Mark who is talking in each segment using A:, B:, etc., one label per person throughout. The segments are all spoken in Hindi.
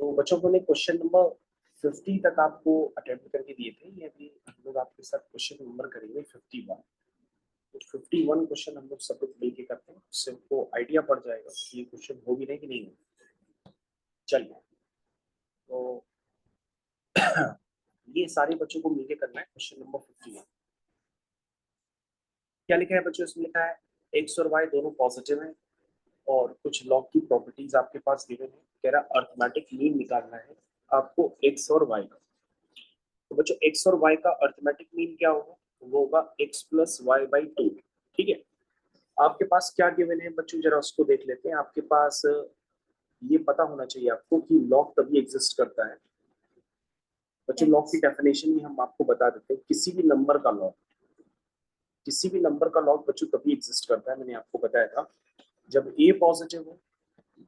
A: तो बच्चों को ने क्वेश्चन नंबर 50 तक आपको अटेम्प्ट करके दिए थे। ये अभी हम लोग आपके साथ क्वेश्चन नंबर करेंगे 51। तो 51 क्वेश्चन हम लोग सब लोग मिलकर करते हैं, उससे आपको आइडिया पड़ जाएगा कि ये क्वेश्चन हो भी नहीं कि नहीं हो। चलिए, तो ये सारे बच्चों को मिलकर करना है क्वेश्चन नंबर 51। क्या लिखा है बच्चों? इसमें लिखा है एक्स और वाई दोनों पॉजिटिव हैं और कुछ लॉग की प्रॉपर्टीज आपके पास गिवन है। कह रहा अर्थमेटिक मीन निकालना है आपको एक्स और वाई का। तो बच्चों एक्स और वाई का अर्थमेटिक मीन क्या होगा? वो होगा एक्स प्लस वाई बाई 2। ठीक है, आपके पास क्या गिवन है बच्चों, जरा उसको देख लेते हैं। आपके पास ये पता होना चाहिए आपको कि लॉग तभी एग्जिस्ट करता है बच्चों। लॉग की डेफिनेशन में हम आपको बता देते हैं, किसी भी नंबर का लॉग, किसी भी नंबर का लॉग बच्चों तभी एग्जिस्ट करता है, मैंने आपको बताया था, जब ए पॉजिटिव हो,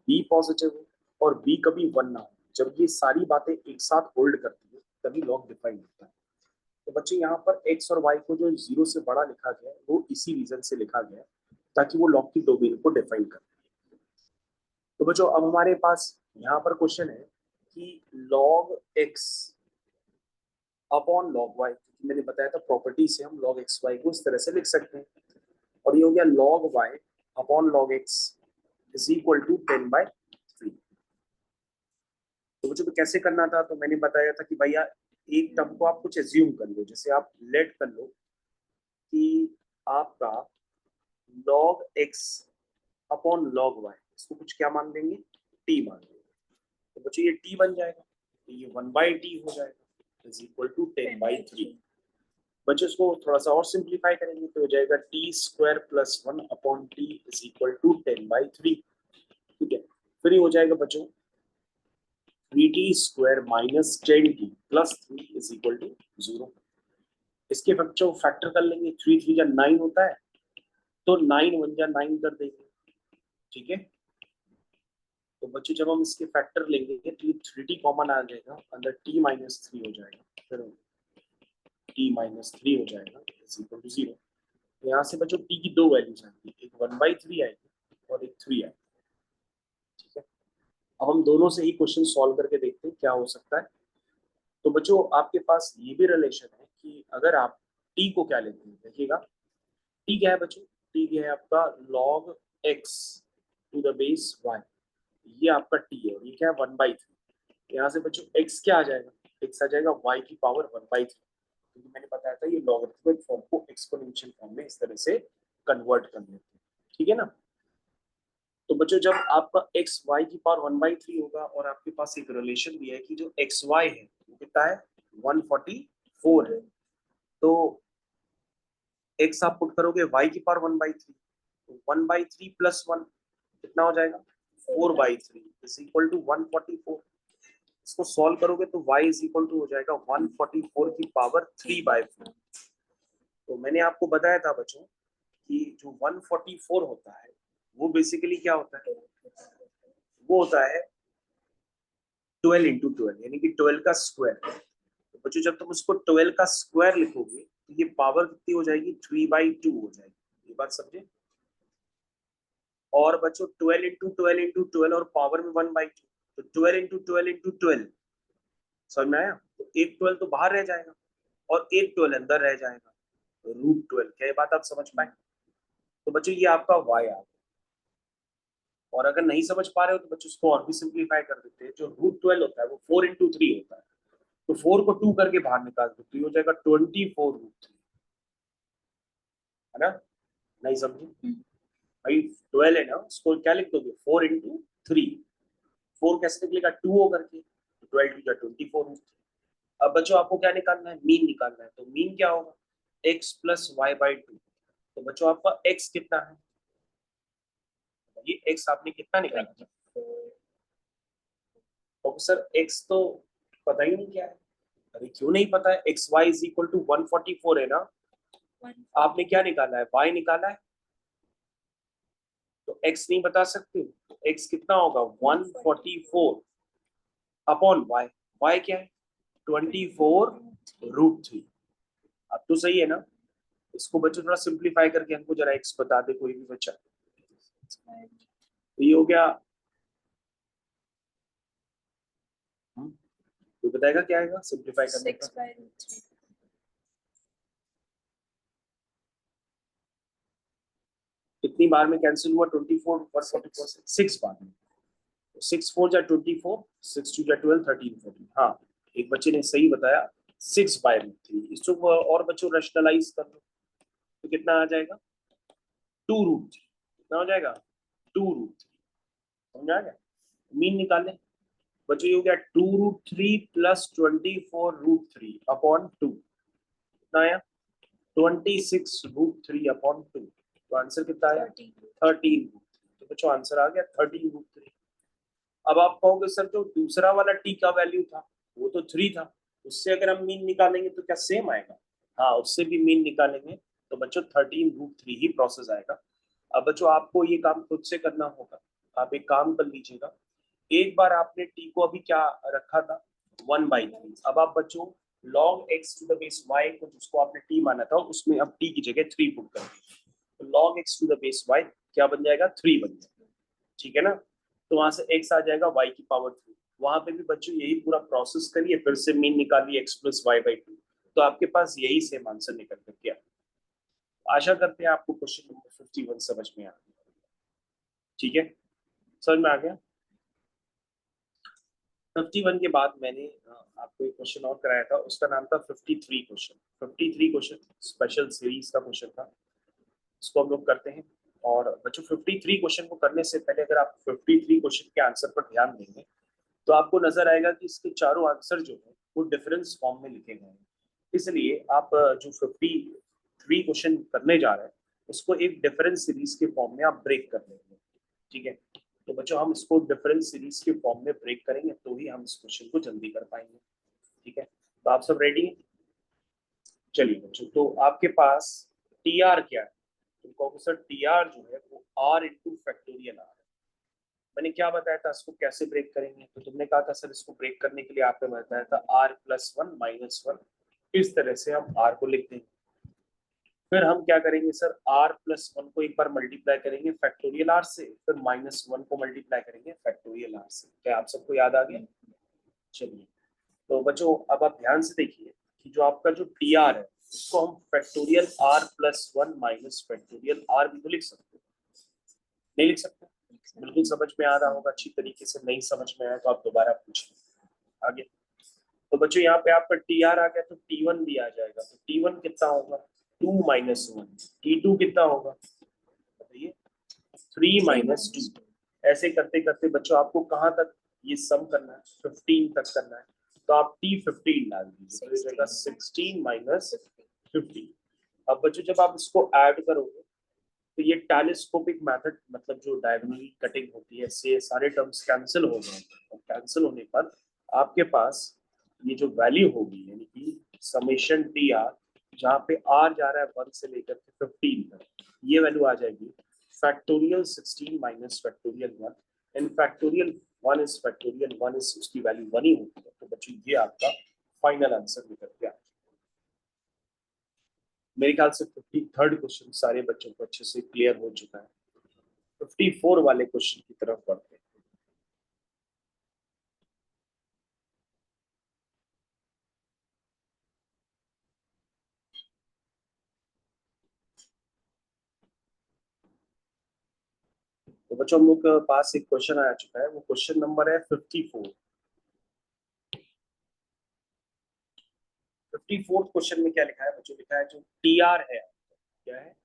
A: बी पॉजिटिव हो और बी कभी 1 ना हो। जब ये सारी बातें एक साथ होल्ड करती है तभी लॉग डिफाइन होता है। तो बच्चे यहाँ पर एक्स और वाई को जो 0 से बड़ा लिखा गया है वो इसी रीजन से लिखा गया है ताकि वो लॉग की डोमेन को डिफाइन करे। तो बच्चों अब हमारे पास यहाँ पर क्वेश्चन है कि log X upon log Y, मैंने बताया था प्रॉपर्टी से हम लॉग एक्स वाई को इस तरह से लिख सकते हैं। और ये हो गया log Y upon log X is equal to 10/3। तो मुझे तो कैसे करना था, तो मैंने बताया था कि भैया एक टर्म को आप कुछ एज्यूम कर लो, जैसे आप लेट कर लो कि आपका log x upon log y, इसको कुछ क्या मान लेंगे? t मान लेंगे। तो बच्चों ये t बन जाएगा, तो ये 1/t हो जाएगा इज इक्वल टू 10/3। बच्चों इसको थोड़ा सा और सिंप्लीफाई करेंगे तो हो जाएगा t square plus 1 upon t is equal to 10/3। ठीक है, फिर ये हो जाएगा बच्चों 3t square minus 10t plus 3 is equal to 0। इसके बच्चों फैक्टर कर लेंगे, 3 3 जा 9 होता है, तो 9 1 जा 9 कर देंगे। ठीक है, तो बच्चों जब हम इसके फैक्टर लेंगे तो ये 3t कॉमन आ जाएगा, अंदर t माइनस 3 हो जाएगा, फिर t माइनस 3 हो जाएगा इज इक्वल टू 0। तो यहाँ से बच्चों t की दो वैल्यूज आएंगी, एक 1/3 आएगी और एक 3 आएगी। ठीक है, अब हम दोनों से ही क्वेश्चन सॉल्व करके देखते हैं क्या हो सकता है। तो बच्चों आपके पास ये भी रिलेशन है कि अगर आप t को क्या लेते हैं, देखिएगा t क्या है बच्चों, t क्या है आपका log x to the base y, ये आपका t है और ये क्या है 1/3। यहाँ से बच्चों x क्या आ जाएगा, x आ जाएगा y की पावर 1/3, क्योंकि मैंने बताया था ये लॉगरिथमिक फॉर्म को एक्सपोनेंशियल फॉर्म में इस तरह से कन्वर्ट कर लेते हैं। ठीक है ना, तो बच्चों जब आपका x y की पावर 1/3 होगा और आपके पास एक रिलेशन भी है कि जो x y है वो कितना है 144 है, तो x आप पुट करोगे y की पावर 1/3, तो 1/3 प्लस 1 कितना हो जाएगा 4/3 इज इक्वल टू 144। इसको सॉल्व करोगे तो y इज इक्वल टू हो जाएगा 144 की पावर 3/4। तो मैंने आपको बताया था बच्चों कि जो 144 होता है वो बेसिकली क्या होता है, वो होता है 12 इंटू 12 यानी कि 12 का स्क्वायर। तो बच्चों जब तुम उसको 12 का स्क्वायर लिखोगे तो ये पावर कितनी हो जाएगी 3/2 हो जाएगी, ये बात समझे। और बच्चों 12 इंटू 12 इंटू 12 और पावर में 1/2, तो 12 इंटू 12 इंटू 12, समझ में आया। तो एक 12 तो बाहर रह जाएगा और एक 12 अंदर रह जाएगा, तो √12। क्या ये बात आप समझ पाए? तो बच्चों ये आपका y आ गया। और अगर नहीं समझ पा रहे हो तो बच्चों उसको और भी सिंप्लीफाई कर देते हैं, जो √12 होता है वो 4 इंटू 3 होता है, तो 4 को 2 करके बाहर निकाल दो तो ये हो जाएगा 24√3, है ना। नहीं समझे भाई, 12 है ना, उसको क्या लिख दोगे 4 इंटू 3, 4 कैसे निकलेगा 2 होकर के, तो 12 टू 24। अब बच्चों आपको क्या निकालना है, मीन निकालना है। तो मीन क्या होगा x प्लस y/2। तो बच्चों आपका x कितना है, ये x आपने कितना निकाला था प्रोफेसर? x तो पता ही नहीं क्या है। अरे क्यों नहीं पता है, X Y is equal to 144 है ना, आपने क्या निकाला है y निकाला है, तो x नहीं बता सकते, तो x कितना होगा 144 अपॉन y क्या है 24√3। अब तो सही है ना। इसको बच्चों थोड़ा सिंप्लीफाई करके हमको जरा x बता दे कोई भी बच्चा। तो ये हो गया तो बताएगा क्या आएगा सिंप्लीफाई करने का?
B: 6/√3।
A: कितनी बार में कैंसिल हुआ? 24 और 44 से 6 बार में। 6 4 जा 24, 6 2 जा 12, 13 14। हाँ, एक बच्चे ने सही बताया 6/√3। इसको और बच्चों रैशनलाइज कर लो तो कितना आ जाएगा? 2√3। कितना हो जाएगा? 2√3। समझ आ गया? मीन निकालें बच्चों, ये हो गया 2√3 प्लस 24√3 अपॉन 2। कितना आया? 26√3 अपॉन 2। तो आंसर कितना आया? 13। तो बच्चों आंसर आ गया 13√3। अब आप कहोगे सर जो दूसरा वाला टी का वैल्यू था वो तो 3 था, उससे अगर हम मीन निकालेंगे तो क्या सेम आएगा? हाँ, उससे भी मीन निकालेंगे तो बच्चों 13√3 ही प्रोसेस आएगा। अब बच्चों आपको ये काम खुद से करना होगा। आप एक काम कर लीजिएगा, एक बार आपने टी को अभी क्या रखा था? 1/3। अब आप बच्चों log x to the base y को जिसको आपने टी माना था उसमें अब टी की जगह 3 पुट कर दीजिए, तो log x to the base y क्या बन जाएगा? 3 बन जाएगा। ठीक है ना? तो वहां से x आ जाएगा y की पावर 3। वहां पे भी बच्चों यही पूरा प्रोसेस करिए, फिर से मीन निकालिए x प्लस y/2, तो आपके पास यही सेम आंसर निकल कर के आया। आशा करते हैं आपको क्वेश्चन नंबर 51 समझ में आ गया। ठीक है, समझ में आ गया? 51 के बाद मैंने आपको एक क्वेश्चन और कराया था, उसका नाम था 53 क्वेश्चन। 53 क्वेश्चन स्पेशल सीरीज का क्वेश्चन था, इसको हम लोग करते हैं। और बच्चों 53 क्वेश्चन को करने से पहले अगर आप 53 क्वेश्चन के आंसर पर ध्यान देंगे तो आपको नजर आएगा कि इसके चारों आंसर जो है वो डिफरेंस फॉर्म में लिखे गए हैं। इसलिए आप जो 53 क्वेश्चन करने जा रहे हैं उसको एक डिफरेंस सीरीज के फॉर्म में आप ब्रेक कर लेंगे। ठीक है, तो बच्चों हम इसको डिफरेंस सीरीज के फॉर्म में ब्रेक करेंगे तो ही हम इस क्वेश्चन को जल्दी कर पाएंगे। ठीक है, तो आप सब रेडी हैं? चलिए बच्चों, तो आपके पास टी आर क्या है? तो कहोगे सर टी आर जो है वो आर इंटू फैक्टोरियल आर है। मैंने क्या बताया था इसको कैसे ब्रेक करेंगे? तो तुमने कहा था सर इसको ब्रेक करने के लिए आपने बताया था r+1 - 1। इस तरह से हम r को लिख देंगे। फिर हम क्या करेंगे सर, r+1 को एक बार मल्टीप्लाई करेंगे फैक्टोरियल r से, फिर -1 को मल्टीप्लाई करेंगे फैक्टोरियल r से। क्या आप सबको याद आ गया? चलिए, तो बच्चों अब आप ध्यान से देखिए कि जो आपका जो टी आर है उसको हम factorial r+1 minus factorial r भी तो लिख सकते हैं, नहीं लिख सकते? बिल्कुल समझ में आ रहा होगा अच्छी तरीके से। नहीं समझ में आया तो आप दोबारा पूछिए आगे। तो बच्चों यहाँ पे आपका टी आर आ गया तो T1 भी आ जाएगा, तो T1 कितना होगा? 2 - 1। T2 कितना होगा बताइए? 3 - 2। ऐसे करते करते बच्चों आपको कहाँ तक ये सम करना है? 15 तक करना है, तो आप T15 डाल दीजिए, तो ये जाएगा 16 - 15। अब बच्चों जब आप इसको ऐड करोगे तो ये टेलीस्कोपिक मेथड, मतलब जो डायगोनली कटिंग होती है, से सारे टर्म्स कैंसिल हो गए, और कैंसिल होने पर आपके पास ये जो वैल्यू होगी यानी कि समेशन टी आर, जहाँ पे आर जा रहा है 1 से लेकर के 15 तक, ये वैल्यू आ जाएगी factorial 16 minus factorial 1। And factorial 1 is factorial 1 is, उसकी वैल्यू 1 ही होती है। तो बच्चों ये आपका फाइनल आंसर निकल गया। मेरे ख्याल से 53rd क्वेश्चन सारे बच्चों को अच्छे से क्लियर हो चुका है। 54 वाले क्वेश्चन की तरफ बढ़ते हैं। तो बच्चों हम लोग के पास एक क्वेश्चन आ चुका है, वो क्वेश्चन नंबर है 54। 54 क्वेश्चन में क्या लिखा है बच्चों? लिखा है जो टी आर है, क्या है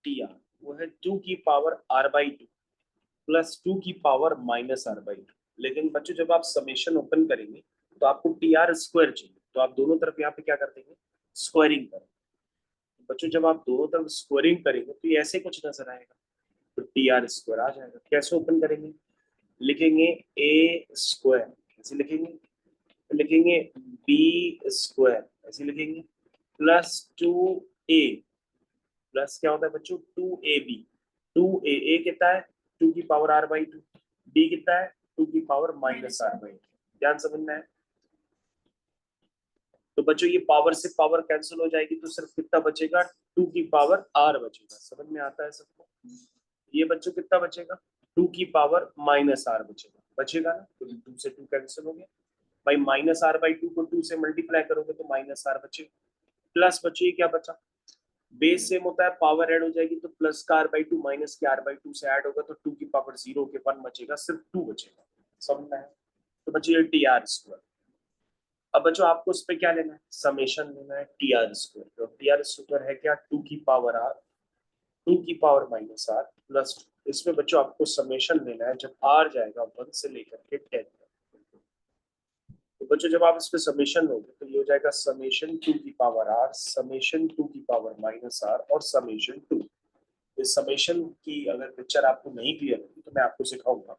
A: टी आर? वो है 2 की पावर r/2 प्लस 2 की पावर -r/2। लेकिन बच्चों जब आप समेशन ओपन करेंगे तो आपको टी आर स्क्वायर चाहिए, तो आप दोनों तरफ यहाँ पे क्या कर देंगे? स्क्वायरिंग करेंगे। बच्चों जब आप दोनों तरफ स्क्वायरिंग करेंगे तो ये ऐसे कुछ नजर आएगा, तो टी आर स्क्वायर आ जाएगा। कैसे ओपन करेंगे? लिखेंगे ए स्क्वायर, ऐसे लिखेंगे, लिखेंगे बी स्क्वायर, ऐसे लिखेंगे, +2a, प्लस क्या होता है बच्चों? 2ab। 2a कितना है? 2 की पावर r/2। b कितना है? 2 की पावर -r/2। ध्यान समझ में है? तो बच्चों ये पावर से पावर कैंसिल हो जाएगी तो सिर्फ कितना बचेगा? 2 की पावर r बचेगा। समझ में आता है सबको? ये बच्चों कितना बचेगा? 2 की पावर -r बचेगा, बचेगा ना? तो 2 से 2 कैंसिल हो गया। भाई माइनस आर बाई टू को 2 से मल्टीप्लाई करोगे तो माइनस आर बचे, प्लस बचे, क्या बचा, बेस सेम होता है, पावर ऐड हो जाएगी तो प्लस का आर बाई टू माइनस के आर बाई टू से ऐड होगा तो 2 की पावर 0 के 1 बचेगा, सिर्फ 2 बचेगा, समझ में आया? तो बचिए टी आर स्क्वायर। अब बच्चों आपको उस पर क्या लेना है, समेशन लेना है टी आर स्क्वायर। तो टी आर स्क्वायर है क्या, 2 की पावर आर, 2 की पावर माइनस आर प्लस, इसमें बच्चों आपको समेशन लेना है जब आर जाएगा 1 से लेकर के 10 तक। तो बच्चों जब आप इस पे समेशन लोगे तो ये हो जाएगा समेशन 2 की पावर आर, समेशन 2 की पावर माइनस आर और समेशन 2। इस समेशन की अगर पिक्चर आपको नहीं क्लियर होगी तो मैं आपको सिखाऊंगा।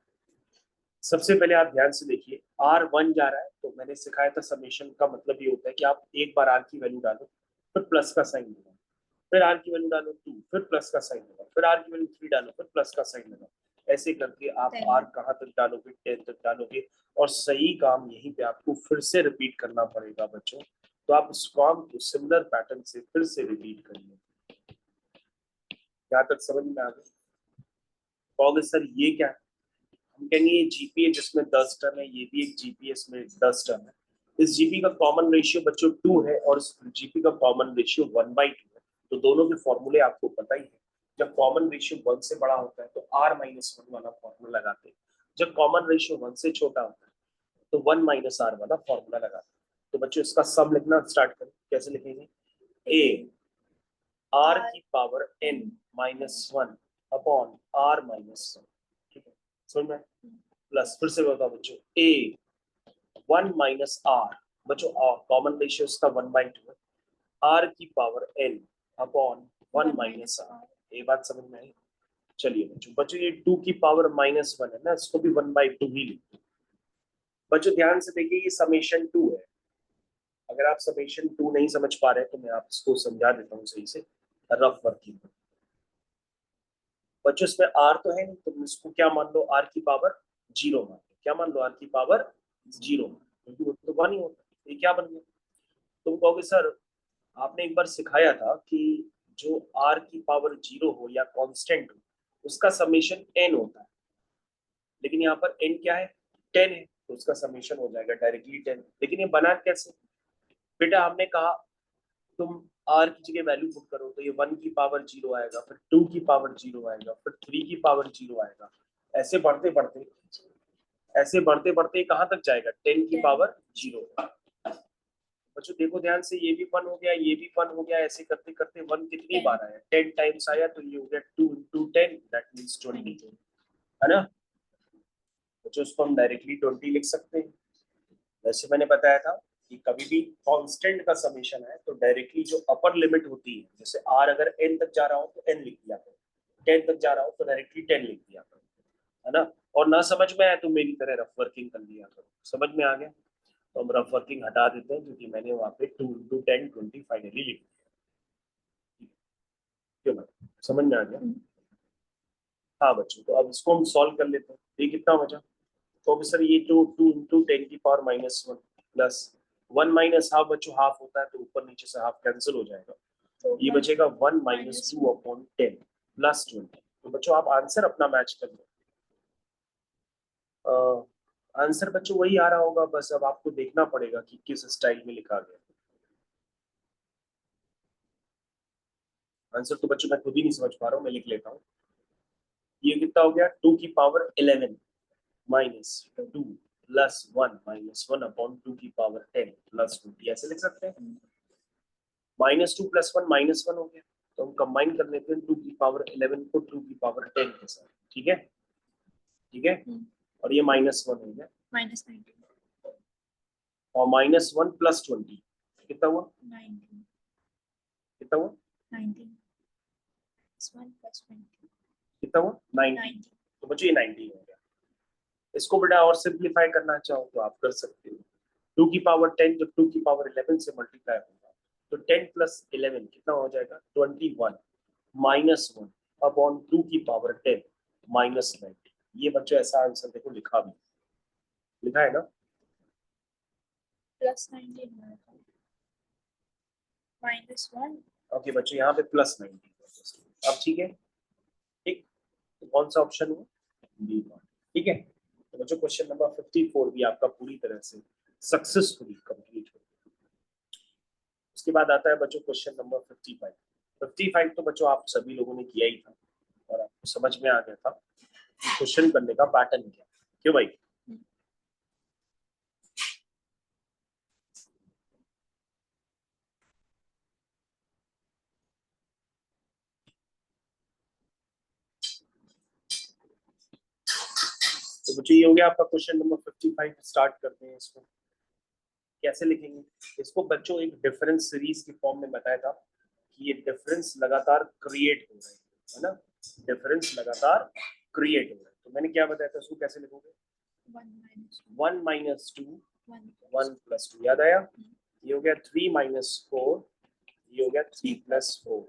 A: सबसे पहले आप ध्यान से देखिए, आर 1 जा रहा है तो मैंने सिखाया था समेशन का मतलब ये होता है कि आप एक बार आर की वैल्यू डालो, फिर प्लस का साइन लगाओ, फिर आर की वैल्यू डालो 2, फिर प्लस का साइन लगाओ, फिर आर की वैल्यू 3 डालो, फिर प्लस का साइन लगाओ। ऐसे करके आप आर कहाँ तक डालोगे, 10 तक डालोगे, और सही काम यहीं पे आपको फिर से रिपीट करना पड़ेगा बच्चों। तो आप उस काम को सिमिलर पैटर्न से फिर से रिपीट करिए। यहाँ तक समझ में आ गया? कहोगे सर ये क्या है, हम कहेंगे ये जीपी है जिसमें 10 टर्म है, ये भी एक जीपी है इसमें 10 टर्म है। इस जीपी का कॉमन रेशियो बच्चों 2 है और इस जीपी का कॉमन रेशियो 1/2 है। तो दोनों के फॉर्मूले आपको पता ही है। जब कॉमन रेशियो 1 से बड़ा होता है तो r माइनस 1 वाला फॉर्मूला लगाते हैं, जब कॉमन रेशियो 1 से छोटा होता है तो 1 माइनस आर वाला फॉर्मूला लगाते हैं। तो बच्चों इसका सम लिखना स्टार्ट करें, कैसे लिखेंगे, a r की power n minus 1 upon r minus 1, ठीक है, समझ में? प्लस, फिर से बताओ बच्चों, a 1 माइनस आर, बच्चों कॉमन रेशियो इसका 1/2 है, r की power n upon 1 minus R. ये बात समझ में आई? चलिए बच्चों, बच्चों ये 2 की पावर -1 है ना, इसको भी 1/2 ही लिखते हैं। बच्चों ध्यान से देखिए, ये समेशन 2 है। अगर आप समेशन 2 नहीं समझ पा रहे तो मैं आपको समझा देता हूँ सही से, रफ वर्किंग। बच्चों इसमें r तो है नहीं, तुम इसको क्या मान लो, r की पावर 0 मान लो, क्या मान लो, r की पावर 0, क्योंकि वो तो 1 ही होता है। ये क्या बन गया, तुम कहोगे सर आपने एक बार सिखाया था कि जो r की पावर 0 हो या कांस्टेंट हो उसका समेशन n होता है, लेकिन यहाँ पर n क्या है, 10 है, तो उसका समेशन हो जाएगा डायरेक्टली 10। लेकिन ये बना कैसे, बेटा हमने कहा तुम r की जगह वैल्यू पुट करो तो ये 1 की पावर 0 आएगा, फिर 2 की पावर 0 आएगा, फिर 3 की पावर 0 आएगा, ऐसे बढ़ते बढ़ते, ऐसे बढ़ते बढ़ते कहाँ तक जाएगा, 10 की पावर 0। बच्चों देखो ध्यान से, ये भी 1 हो गया, ये भी 1 हो गया, ऐसे करते करते 1 कितनी बार आया, 10 टाइम्स आया, तो ये हो गया 2 into 10, दैट मींस 20, है ना? बच्चों इसको हम डायरेक्टली 20 लिख सकते हैं। वैसे मैंने बताया था कि कभी भी कांस्टेंट का समेशन है तो डायरेक्टली जो अपर लिमिट होती है, जैसे r अगर n तक जा रहा हो तो n लिख दिया करो, 10 तक जा रहा हो तो डायरेक्टली 10 लिख दिया करो, है ना? और ना समझ में आया तो मेरी तरह रफ वर्किंग कर लिया करो। समझ में आ गया? तो हम रफ वर्किंग हटा देते हैं क्योंकि मैंने वहां पे 2 into 10 20 फाइनली लिख दिया। क्यों ना, समझ में आ गया? हाँ बच्चों, तो अब इसको हम सॉल्व कर लेते हैं। ये कितना बचा, तो सर ये जो 2 into 10 की पावर -1 प्लस 1 माइनस हाफ, बच्चों हाफ होता है तो ऊपर नीचे से हाफ कैंसिल हो जाएगा, तो ये बचेगा 1 - 2 अपॉन 10 प्लस 20। तो बच्चों आप आंसर अपना मैच कर लो। आंसर बच्चों वही आ रहा होगा, बस अब आपको देखना पड़ेगा कि किस स्टाइल में लिखा गया। आंसर तो बच्चों मैं खुद ही नहीं समझ पा रहा हूँ, मैं लिख लेता हूँ। ये कितना हो गया, 2 की power 11 minus 2 plus 1 minus 1 upon 2 की पावर 10 प्लस 20, ऐसे लिख सकते हैं। -2 प्लस 1 -1 हो गया, तो हम कंबाइन कर लेते हैं 2 की पावर 11 को 2 की पावर 10 के साथ, ठीक है, ठीक है। और ये -1 हो गया, -19 और -1 प्लस 20 कितना हुआ, 19, कितना हुआ, 19 1 प्लस 20 कितना हुआ, 19। तो बच्चों ये 19 हो गया। इसको बेटा और सिंप्लीफाई करना चाहो तो आप कर सकते हो। 2 की पावर 10 जब 2 की पावर 11 से मल्टीप्लाई होगा तो 10 प्लस 11 कितना हो जाएगा, 21 -1 अपॉन 2 की पावर 10 -90। ये बच्चों ऐसा आंसर देखो लिखा भी, लिखा है ना, +19 -1। ओके बच्चों यहाँ पे +19, अब ठीक है, ठीक, तो कौन सा ऑप्शन हुआ, बी, ठीक है। तो बच्चों क्वेश्चन नंबर 54 भी आपका पूरी तरह से सक्सेसफुली कंप्लीट हो। उसके बाद आता है बच्चों क्वेश्चन नंबर 55। 55 तो बच्चों आप सभी लोगों ने किया ही था और आपको समझ में आ गया था क्वेश्चन करने का पैटर्न क्या, क्यों भाई? तो बच्चों ये हो गया आपका क्वेश्चन नंबर 55। स्टार्ट करते हैं इसको। कैसे लिखेंगे इसको बच्चों? एक डिफरेंस सीरीज की फॉर्म में बताया था कि ये डिफरेंस लगातार क्रिएट हो रहे हैं, है ना? डिफरेंस लगातार क्रिएट हो रहा है। तो मैंने क्या बताया था, उसको कैसे लिखोगे? 1 माइनस 2 1 प्लस 2, याद आया? ये हो गया 3 माइनस 4, ये हो गया 3 प्लस 4,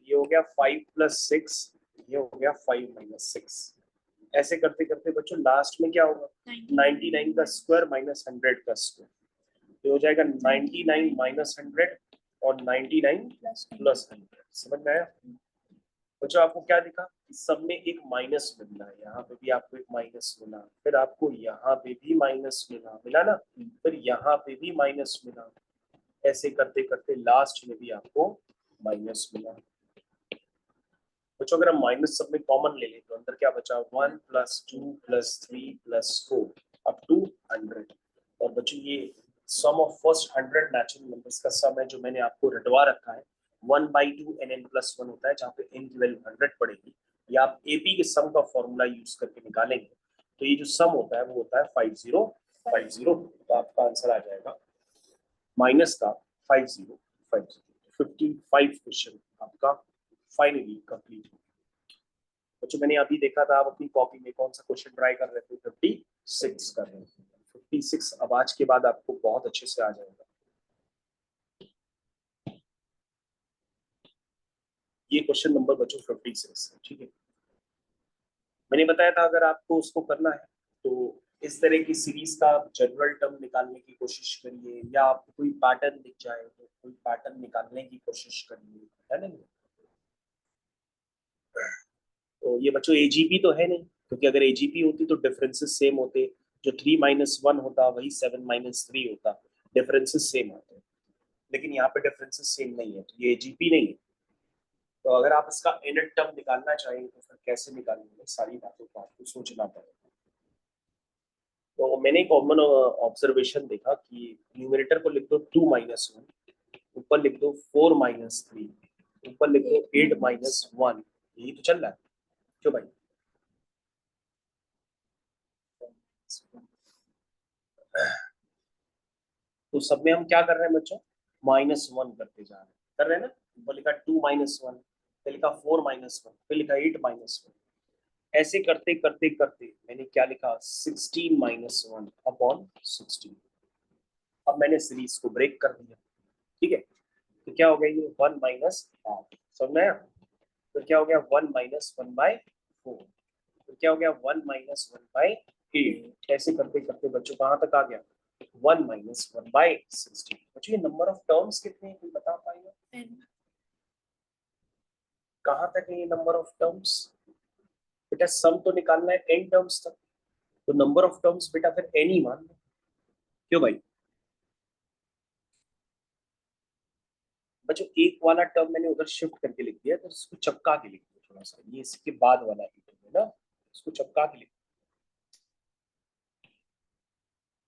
A: ये हो गया 5 प्लस 6, ये हो गया 5 माइनस 6। ऐसे करते करते बच्चों लास्ट में क्या होगा? 99 का स्क्वायर माइनस 100 का स्क्वायर, ये हो जाएगा 99 माइनस 100 और 99 प्लस 100। समझ में आया बच्चों? आपको क्या दिखा? सब में एक माइनस मिलना है, यहाँ पे भी आपको एक माइनस मिला, फिर आपको यहाँ पे भी माइनस मिला, मिला ना? फिर यहाँ पे भी माइनस मिला। ऐसे करते करते लास्ट में भी आपको माइनस मिला। बच्चों अगर हम माइनस सब में कॉमन ले लें तो अंदर क्या बचा? 1 plus 2 plus 3 plus 4 up to 100। और बच्चों ये sum of first 100 natural numbers का सम है जो मैंने आपको रटवा रखा है। 1/2 nn प्लस 1 होता है, जहाँ पे n की वैल्यू 100 पड़ेगी। या आप एपी के सम का फॉर्मूला यूज करके निकालेंगे तो ये जो सम होता है वो होता है 5050। तो आपका आंसर आ जाएगा माइनस का 5050। 55 क्वेश्चन आपका फाइनली कंप्लीट हो। बच्चों मैंने अभी देखा था आप अपनी कॉपी में कौन सा क्वेश्चन ट्राई कर रहे थे? 56 कर रहे थे। 56 अब आज के बाद आपको बहुत अच्छे से आ जाएगा। ये क्वेश्चन नंबर बच्चों 56 है, ठीक है? मैंने बताया था अगर आपको उसको करना है तो इस तरह की सीरीज का जनरल टर्म निकालने की कोशिश करिए, या आपको कोई पैटर्न दिख जाए तो कोई पैटर्न निकालने की कोशिश करिए, है ना? तो ये बच्चों एजीपी तो है नहीं, क्योंकि अगर एजीपी होती तो डिफरेंसेस सेम होते। जो 3 माइनस 1 होता वही 7 माइनस 3 होता, डिफरेंसेस सेम होते। लेकिन यहाँ पे डिफरेंसेस सेम नहीं है तो ये एजीपी नहीं है। तो अगर आप इसका इनर टर्म निकालना चाहें तो फिर कैसे निकालेंगे, सारी बातों को आपको सोचना पड़ेगा। तो मैंने कॉमन ऑब्जर्वेशन देखा कि न्यूमरेटर को लिख दो 2 माइनस 1, ऊपर लिख दो 4 माइनस 3, ऊपर लिख दो 8 माइनस 1। यही तो चल रहा है क्यों भाई? तो सब में हम क्या कर रहे हैं बच्चों? -1 करते जा रहे हैं, कर रहे हैं ना? ऊपर लिखा 2 माइनस 1, फिर लिखा 4 माइनस 1, फिर लिखा 8 माइनस 1। ऐसे करते करते करते मैंने क्या लिखा? 16 माइनस 1 अपॉन 16। अब मैंने सीरीज को ब्रेक कर दिया, ठीक है? तो क्या हो गया? ये 1 माइनस हाफ, समझ में आया? फिर क्या हो गया? 1 माइनस 1/4। फिर क्या हो गया? 1 माइनस 1/8। ऐसे करते करते बच्चों कहाँ तक आ गया? 1 माइनस 1/16। बच्चों ये नंबर ऑफ टर्म्स कितने हैं, कोई बता पाएगा? कहाँ तक है ये नंबर ऑफ टर्म्स? बेटा सम तो निकालना है n टर्म्स तक, तो नंबर ऑफ टर्म्स बेटा फिर n ही मान लो। क्यों भाई? बच्चों एक वाला टर्म मैंने उधर शिफ्ट करके लिख दिया, तो इसको चपका के लिख दो थोड़ा सा। ये इसके बाद वाला ही टर्म है ना, इसको चपका के लिख।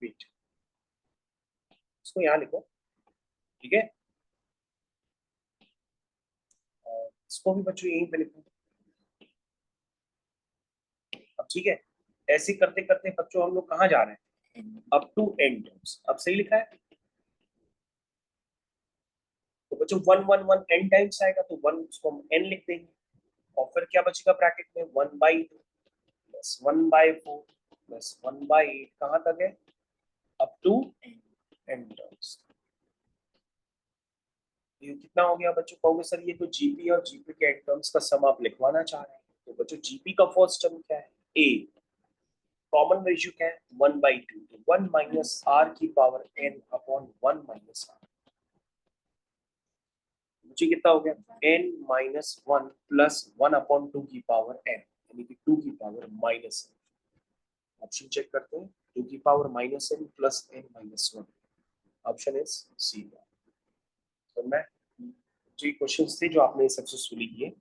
A: वेट, इसको यहाँ लिखो, ठीक है? और इसको भी बच्चों यहीं पे लिखो। अब ठीक है, ऐसे करते करते बच्चों हम लोग कहाँ जा रहे हैं? Up to N terms. अब सही लिखा है? तो बच्चों 1 1 1 n टाइम्स आएगा तो 1 उसको हम n लिख देंगे, और फिर क्या बचेगा ब्रैकेट में? 1/2 प्लस 1/4 प्लस 1/8। कहाँ तक है? Up to n terms. ये कितना हो गया बच्चों? कहोगे सर ये तो जीपी और जीपी के n टर्म्स का सम आप लिखवाना चाह रहे हैं। तो बच्चों जीपी का फर्स्ट टर्म क्या है? a। कॉमन रेशियो क्या है? 1/2, तो 1 माइनस r की power n upon 1 minus r। मुझे कितना हो गया? n माइनस 1 प्लस 1 अपॉन 2 की पावर n, यानी कि 2 की पावर -n। ऑप्शन चेक करते हैं, टू की power minus n plus n minus 1। Option is C. तो मैं, जो क्वेश्चंस थे जो आपने सक्सेसफुली किए